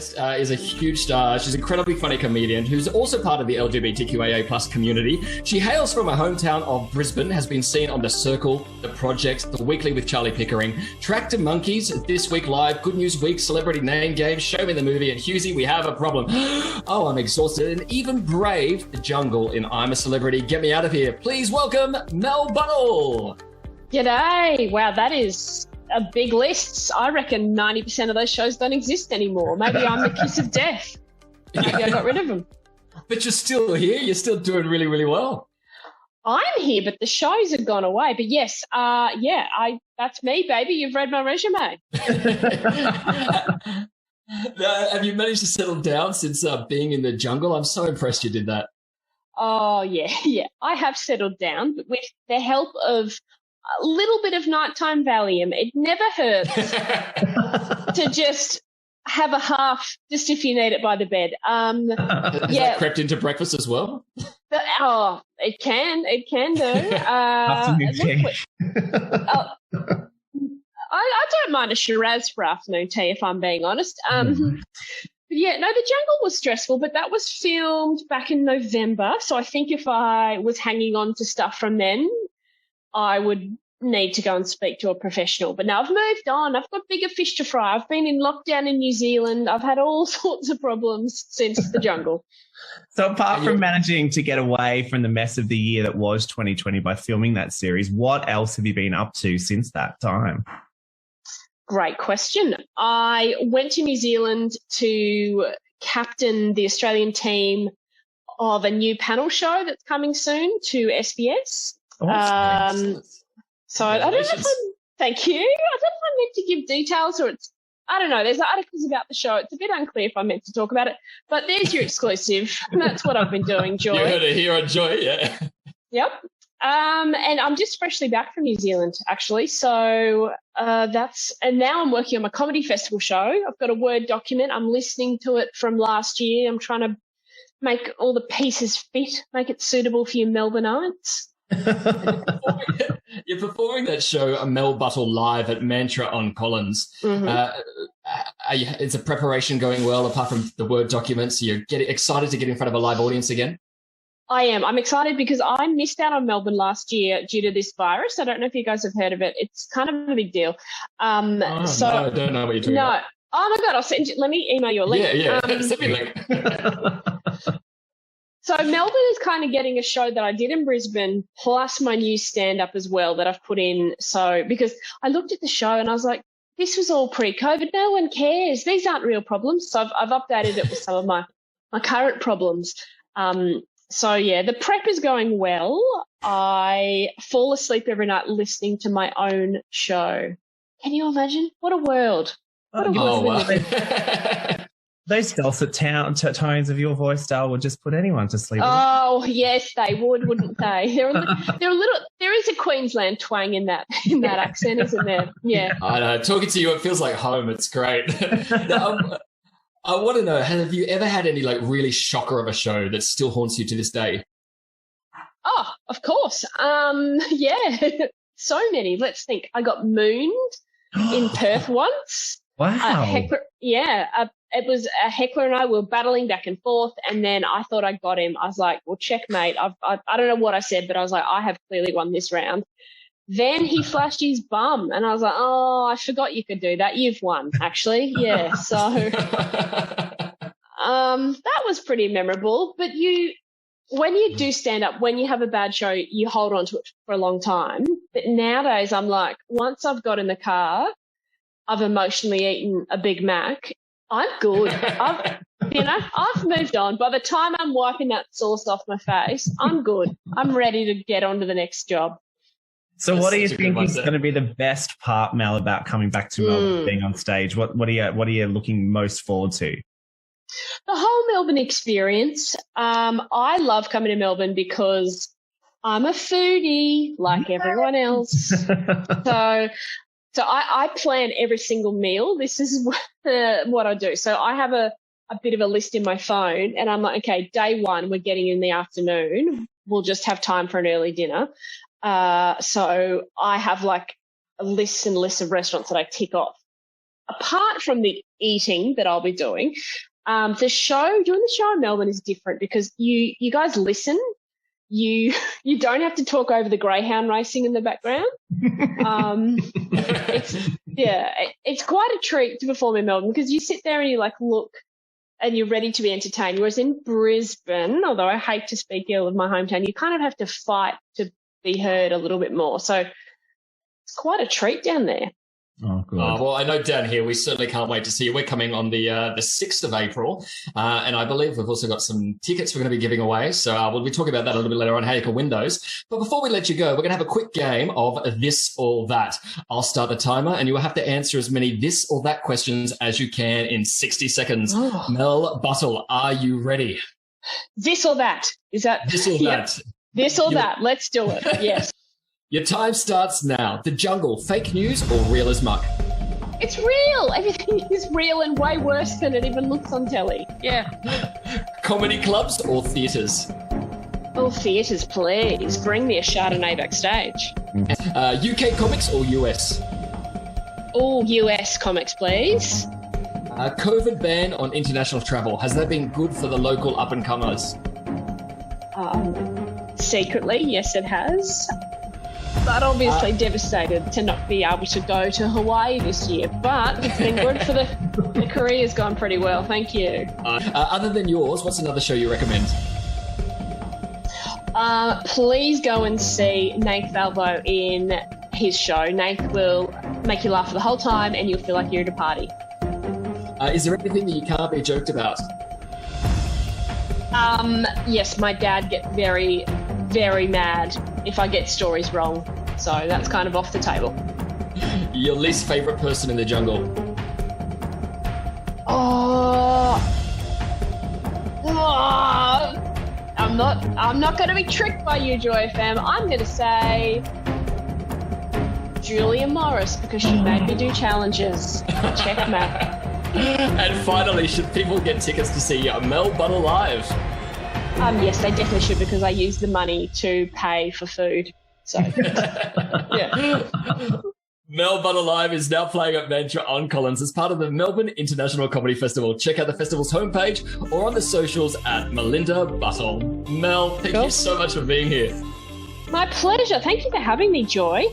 guest is a huge star. She's an incredibly funny comedian who's also part of the LGBTQIA plus community. She hails from her hometown of Brisbane, has been seen on The Circle, The Project, The Weekly with Charlie Pickering, Tractor Monkeys, This Week Live, Good News Week, Celebrity Name Game, Show Me the Movie, and Husey, We Have a Problem. Oh, I'm exhausted. And even Brave, The Jungle in I'm a Celebrity. Get me out of here. Please welcome Mel Buttle. G'day. Wow, that is a big list. I reckon 90% of those shows don't exist anymore. Maybe I'm the kiss of death. Maybe I got rid of them. But you're still here. You're still doing really, really well. I'm here, but the shows have gone away. But yes, that's me, baby. You've read my resume. Have you managed to settle down since being in the jungle? I'm so impressed you did that. Oh, yeah. I have settled down, but with the help of a little bit of nighttime Valium. It never hurts to just have a half, just if you need it by the bed. Has that crept into breakfast as well? It can do. I don't mind a Shiraz for afternoon tea, if I'm being honest. But yeah, no, The Jungle was stressful, but that was filmed back in November. So I think if I was hanging on to stuff from then, I would need to go and speak to a professional. But now I've moved on. I've got bigger fish to fry. I've been in lockdown in New Zealand. I've had all sorts of problems since The Jungle. So apart from managing to get away from the mess of the year that was 2020 by filming that series, what else have you been up to since that time? Great question. I went to New Zealand to captain the Australian team of a new panel show that's coming soon to SBS. So I don't know if thank you. I don't know if I'm meant to give details or I don't know. There's articles about the show. It's a bit unclear if I'm meant to talk about it, but there's your exclusive. That's what I've been doing, Joy. You heard it here on Joy, yeah. Yep. And I'm just freshly back from New Zealand, actually. So and now I'm working on my comedy festival show. I've got a Word document. I'm listening to it from last year. I'm trying to make all the pieces fit, make it suitable for your Melbourneites. You're performing that show, Mel Buttle, live at Mantra on Collins. Mm-hmm. Is the preparation going well, apart from the Word documents? You're getting excited to get in front of a live audience again? I am. I'm excited because I missed out on Melbourne last year due to this virus. I don't know if you guys have heard of it. It's kind of a big deal. No, I don't know what you're talking about. Oh, my God. I'll send you. Let me email you a link. Yeah. Send me a link. So Melbourne is kind of getting a show that I did in Brisbane, plus my new stand-up as well that I've put in. So because I looked at the show and I was like, this was all pre-COVID. No one cares. These aren't real problems. So I've updated it with some of my current problems. So, yeah, the prep is going well. I fall asleep every night listening to my own show. Can you imagine? What a world. What a world. Wow. Those dulcet tones of your voice, Dale, would just put anyone to sleep. Oh, yes, they would, wouldn't they? There is a Queensland twang in that accent, isn't there? Yeah. I know. Talking to you, it feels like home. It's great. I want to know, have you ever had any really shocker of a show that still haunts you to this day? Oh, of course. Yeah, so many. Let's think. I got mooned in Perth once. Wow. It was a heckler and I were battling back and forth, and then I thought I got him. I was like, well, checkmate. I don't know what I said, but I was like, I have clearly won this round. Then he flashed his bum, and I was like, oh, I forgot you could do that. You've won, actually. Yeah, so that was pretty memorable. But when you do stand up, when you have a bad show, you hold on to it for a long time. But nowadays I'm like, once I've got in the car, I've emotionally eaten a Big Mac, I'm good. I've moved on. By the time I'm wiping that sauce off my face, I'm good. I'm ready to get on to the next job. So what do you think is going to be the best part, Mel, about coming back to Melbourne, being on stage? What are you looking most forward to? The whole Melbourne experience. I love coming to Melbourne because I'm a foodie like everyone else. So I plan every single meal. This is what I do. So I have a bit of a list in my phone, and I'm like, okay, day one, we're getting in the afternoon. We'll just have time for an early dinner. So I have a list and lists of restaurants that I tick off. apart from the eating that I'll be doing, doing the show in Melbourne is different because you guys listen. You don't have to talk over the greyhound racing in the background. It's quite a treat to perform in Melbourne because you sit there and you like look and you're ready to be entertained. Whereas in Brisbane, although I hate to speak ill of my hometown, you kind of have to fight to be heard a little bit more. So it's quite a treat down there. Oh, good. Well, I know down here we certainly can't wait to see you. We're coming on the 6th of April, and I believe we've also got some tickets we're going to be giving away. So we'll be talking about that a little bit later on, how you can win those. But before we let you go, we're going to have a quick game of this or that. I'll start the timer, and you will have to answer as many this or that questions as you can in 60 seconds. Oh. Mel Buttle, are you ready? This or that? Is that this or that? This or that? Let's do it. Yes. Your time starts now. The Jungle, fake news or real as muck? It's real. Everything is real and way worse than it even looks on telly. Yeah. Comedy clubs or theatres? Oh, theatres, please. Bring me a Chardonnay backstage. UK comics or US? Oh, US comics, please. COVID ban on international travel. Has that been good for the local up-and-comers? Secretly, yes, it has. But obviously devastated to not be able to go to Hawaii this year. But it's been good for the career's gone pretty well. Thank you. Other than yours, what's another show you recommend? Please go and see Nath Valvo in his show. Nath will make you laugh the whole time and you'll feel like you're at a party. Is there anything that you can't be joked about? Yes, my dad gets very, very mad if I get stories wrong. So that's kind of off the table. Your least favourite person in the jungle? I'm not going to be tricked by you, Joy FM. I'm going to say Julia Morris because she made me do challenges. Checkmate. And finally, should people get tickets to see Mel Buttle live? Yes, they definitely should because I use the money to pay for food. So, yeah. Mel Buttle Live is now playing at Mantra on Collins as part of the Melbourne International Comedy Festival. Check out the festival's homepage or on the socials at Melinda Buttle. Mel, thank you so much for being here. My pleasure. Thank you for having me, Joy.